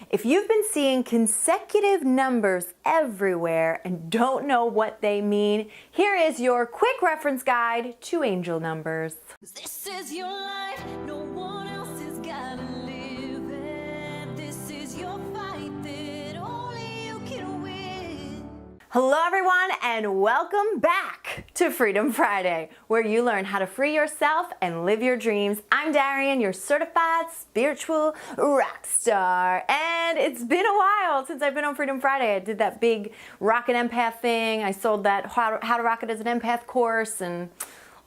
If you've been seeing consecutive numbers everywhere and don't know what they mean, here is your quick reference guide to angel numbers. This is your life, no one else has gotta live it. This is your fight that only you can win. Hello everyone and welcome back to Freedom Friday, where you learn how to free yourself and live your dreams. I'm Darienne, your certified spiritual rock star, and it's been a while since I've been on Freedom Friday. I did that big Rocket Empath thing. I sold that How to Rocket as an Empath course, and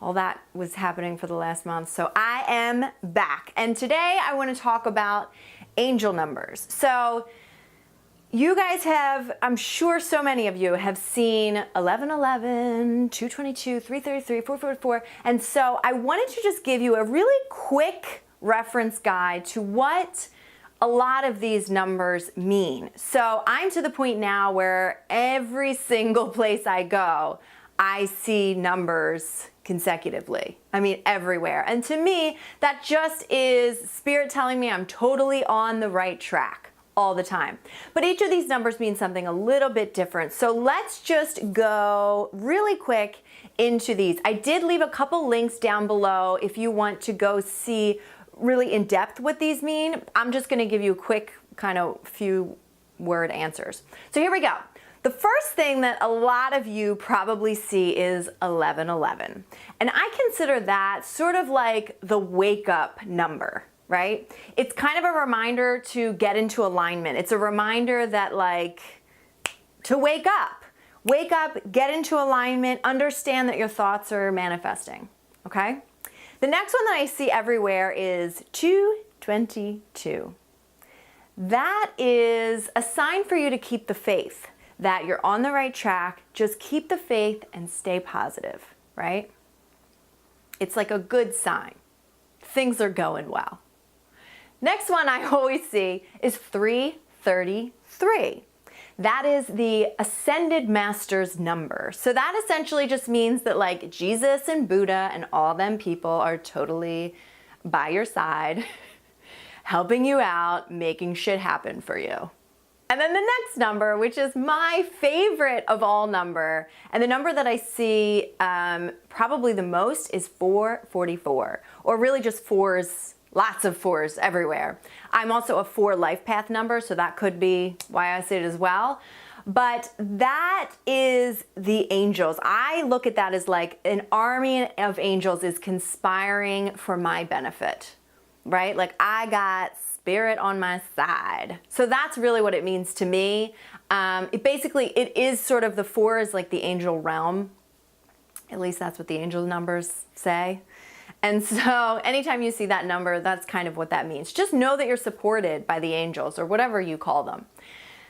all that was happening for the last month. So I am back, and today I want to talk about angel numbers. So you guys have, I'm sure so many of you have seen 1111, 222, 333, 444, and so I wanted to just give you a really quick reference guide to what a lot of these numbers mean. So I'm to the point now where every single place I go, I see numbers consecutively. I mean, everywhere. And to me, that just is Spirit telling me I'm totally on the right track all the time. But each of these numbers means something a little bit different. So let's just go really quick into these. I did leave a couple links down below if you want to go see really in depth what these mean. I'm just going to give you a quick kind of few word answers. So here we go. The first thing that a lot of you probably see is 1111. And I consider that sort of like the wake up number, right? It's kind of a reminder to get into alignment. It's a reminder that, like, to wake up, get into alignment, understand that your thoughts are manifesting, okay? The next one that I see everywhere is 222. That is a sign for you to keep the faith, that you're on the right track. Just keep the faith and stay positive, right? It's like a good sign. Things are going well. Next one I always see is 333. That is the ascended master's number. So that essentially just means that, like, Jesus and Buddha and all them people are totally by your side, helping you out, making shit happen for you. And then the next number, which is my favorite of all number, and the number that I see probably the most, is 444, or really just fours. Lots of fours everywhere. I'm also a 4 life path number, so that could be why I say it as well. But that is the angels. I look at that as like an army of angels is conspiring for my benefit, right? Like, I got Spirit on my side. So that's really what it means to me. It is sort of, the 4 is like the angel realm. At least that's what the angel numbers say. And so anytime you see that number, that's kind of what that means. Just know that you're supported by the angels, or whatever you call them.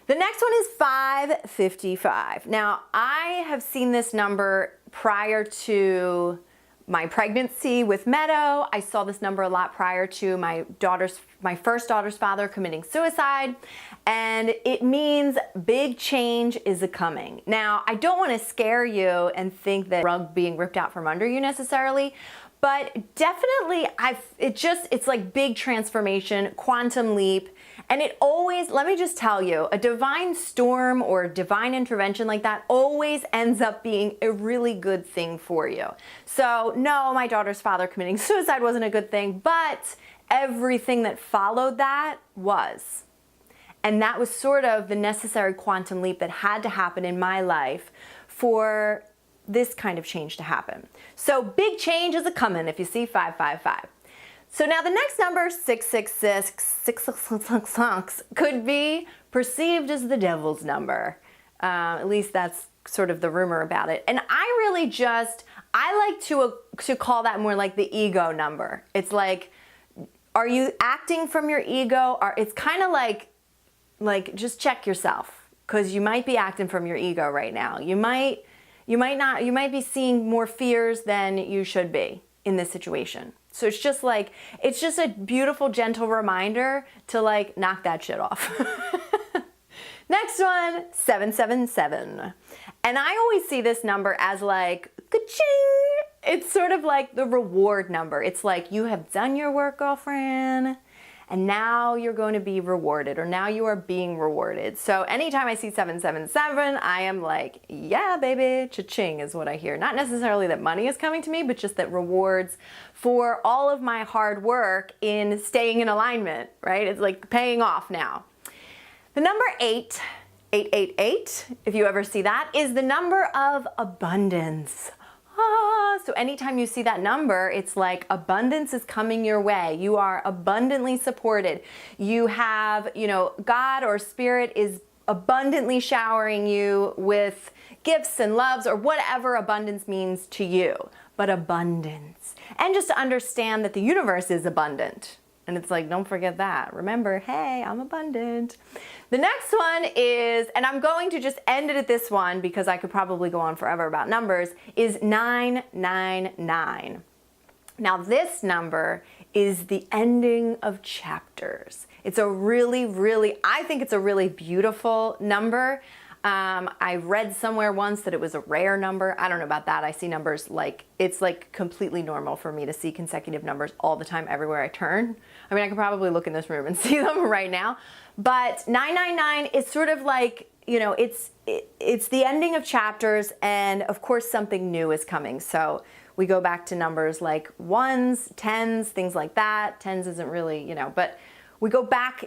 The next one is 555. Now, I have seen this number prior to my pregnancy with Meadow. I saw this number a lot prior to my first daughter's father committing suicide. And it means big change is a-coming. Now, I don't want to scare you and think that rug being ripped out from under you necessarily, but definitely it's like big transformation, quantum leap. And it always, let me just tell you, a divine storm or divine intervention like that always ends up being a really good thing for you. So no, my daughter's father committing suicide wasn't a good thing, but everything that followed that was. And that was sort of the necessary quantum leap that had to happen in my life for this kind of change to happen. So big change is a-coming if you see 555. So now the next number, 666, could be perceived as the devil's number. At least that's sort of the rumor about it. And I like to call that more like the ego number. It's like, are you acting from your ego? Or it's kind of like just check yourself, because you might be acting from your ego right now. You might be seeing more fears than you should be in this situation. So it's just a beautiful, gentle reminder to, like, knock that shit off. Next one, 777. And I always see this number as like, ka-ching! It's sort of like the reward number. It's like, you have done your work, girlfriend, and now you're going to be rewarded, or now you are being rewarded. So anytime I see 777, I am like, yeah, baby, cha-ching is what I hear. Not necessarily that money is coming to me, but just that rewards for all of my hard work in staying in alignment, right? It's like paying off now. The number 8, 888, if you ever see that, is the number of abundance. So anytime you see that number, it's like abundance is coming your way. You are abundantly supported. You have, God or spirit is abundantly showering you with gifts and loves, or whatever abundance means to you. But abundance. And just to understand that the universe is abundant. And it's like, don't forget that. Remember, hey, I'm abundant. The next one is, and I'm going to just end it at this one because I could probably go on forever about numbers, is 999. Now this number is the ending of chapters. It's a I think it's a really beautiful number. I read somewhere once that it was a rare number. I don't know about that. I see numbers it's like completely normal for me to see consecutive numbers all the time everywhere I turn. I mean, I could probably look in this room and see them right now. But 999 is sort of like, it's the ending of chapters, and of course something new is coming. So we go back to numbers like ones, tens, things like that. Tens isn't really, but we go back,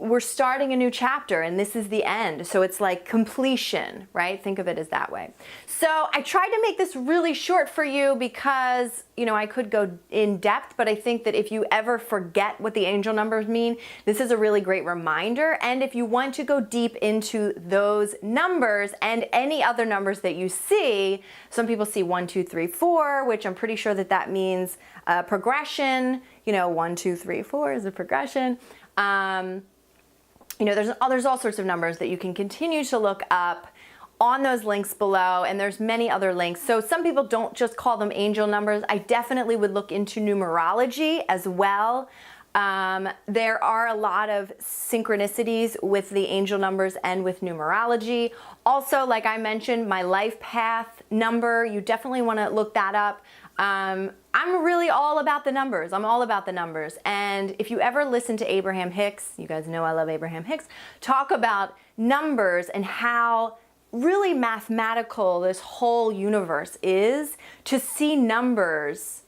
we're starting a new chapter, and this is the end. So it's like completion, right? Think of it as that way. So I tried to make this really short for you because, I could go in depth, but I think that if you ever forget what the angel numbers mean, this is a really great reminder. And if you want to go deep into those numbers and any other numbers that you see, some people see 1, 2, 3, 4, which I'm pretty sure that means progression. 1, 2, 3, 4 is a progression. There's all sorts of numbers that you can continue to look up on those links below, and there's many other links. So some people don't just call them angel numbers. I definitely would look into numerology as well. There are a lot of synchronicities with the angel numbers and with numerology. Also, like I mentioned, my life path number, you definitely want to look that up. I'm really all about the numbers. I'm all about the numbers. And if you ever listen to Abraham Hicks, you guys know I love Abraham Hicks, talk about numbers and how really mathematical this whole universe is, to see numbers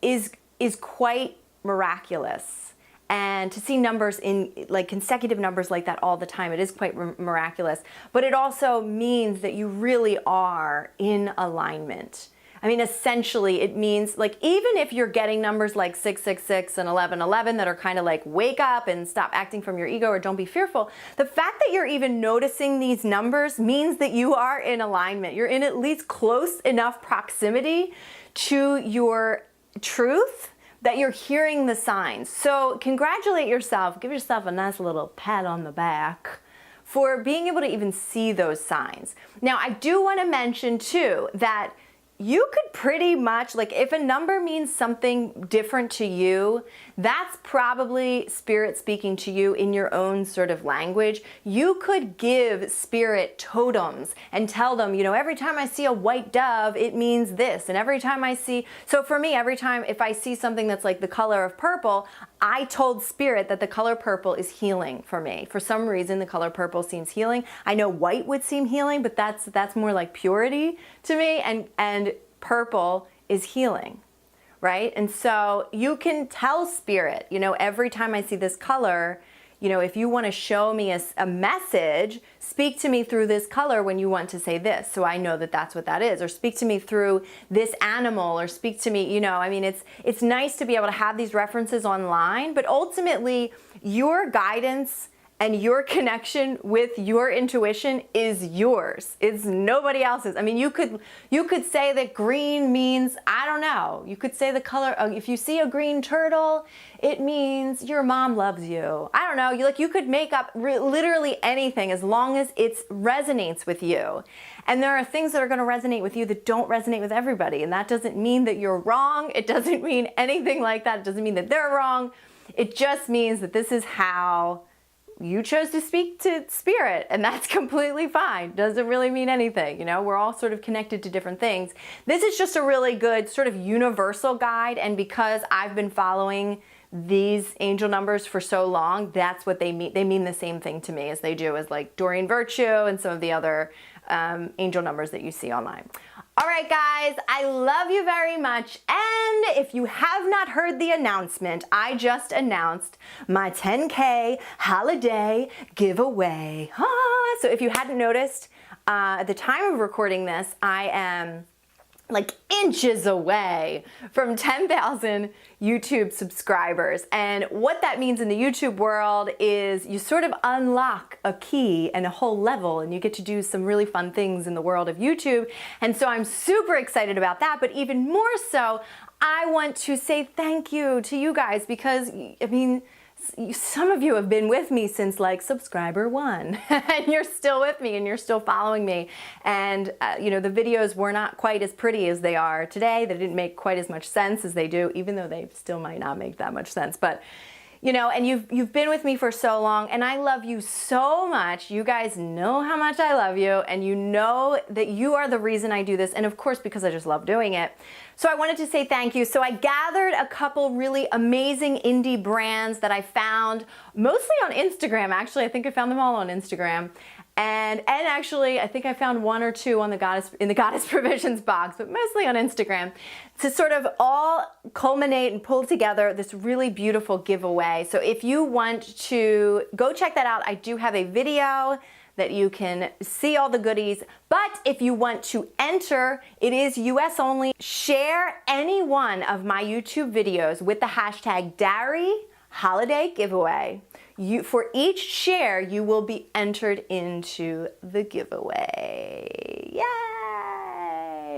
is quite miraculous. And to see numbers in consecutive numbers like that all the time, it is quite miraculous. But it also means that you really are in alignment. I mean, essentially, it means even if you're getting numbers like 666 and 1111 that are kind of like wake up and stop acting from your ego or don't be fearful, the fact that you're even noticing these numbers means that you are in alignment. You're in at least close enough proximity to your truth that you're hearing the signs. So congratulate yourself. Give yourself a nice little pat on the back for being able to even see those signs. Now, I do want to mention too that you could pretty much, if a number means something different to you, that's probably spirit speaking to you in your own sort of language. You could give spirit totems and tell them, every time I see a white dove, it means this. And every time so for me, every time if I see something that's like the color of purple, I told spirit that the color purple is healing for me. For some reason, the color purple seems healing. I know white would seem healing, but that's more like purity to me. And purple is healing, right? And so you can tell spirit, every time I see this color, if you want to show me a message, speak to me through this color when you want to say this. So I know that that's what that is. Or speak to me through this animal, or speak to me, it's nice to be able to have these references online, but ultimately your guidance and your connection with your intuition is yours. It's nobody else's. I mean, you could say that green means, I don't know. You could say the color, if you see a green turtle, it means your mom loves you. I don't know. You could make up literally anything as long as it resonates with you. And there are things that are going to resonate with you that don't resonate with everybody. And that doesn't mean that you're wrong. It doesn't mean anything like that. It doesn't mean that they're wrong. It just means that this is how you chose to speak to spirit, and that's completely fine. Doesn't really mean anything. We're all sort of connected to different things. This is just a really good sort of universal guide, and because I've been following these angel numbers for so long, that's what they mean. They mean the same thing to me as they do as like Doreen Virtue and some of the other angel numbers that you see online. All right, guys, I love you very much. And if you have not heard the announcement, I just announced my 10K holiday giveaway. So if you hadn't noticed, at the time of recording this, I am like inches away from 10,000 YouTube subscribers. And what that means in the YouTube world is you sort of unlock a key and a whole level, and you get to do some really fun things in the world of YouTube. And so I'm super excited about that, but even more so, I want to say thank you to you guys because, I mean, some of you have been with me since like subscriber 1 and you're still with me and you're still following me. And you know, the videos were not quite as pretty as they are today. They didn't make quite as much sense as they do, even though they still might not make that much sense. But you know, and you've been with me for so long, and I love you so much. You guys know how much I love you, and you know that you are the reason I do this, and of course because I just love doing it. So I wanted to say thank you. So I gathered a couple really amazing indie brands that I found, mostly on Instagram, actually. I think I found them all on Instagram. And actually, I think I found 1 or 2 on the Goddess Provisions box, but mostly on Instagram, to sort of all culminate and pull together this really beautiful giveaway. So if you want to go check that out, I do have a video that you can see all the goodies. But if you want to enter, it is US only. Share any one of my YouTube videos with the hashtag #DariHolidayGiveaway. For each share, you will be entered into the giveaway. Yay!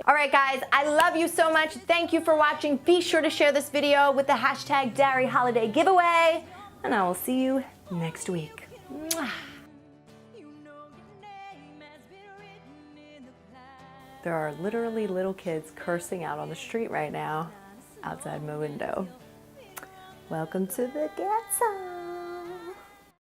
All right, guys, I love you so much. Thank you for watching. Be sure to share this video with the hashtag #DariHolidayGiveaway, and I will see you next week. Mwah. There are literally little kids cursing out on the street right now outside my window. Welcome to the ghetto.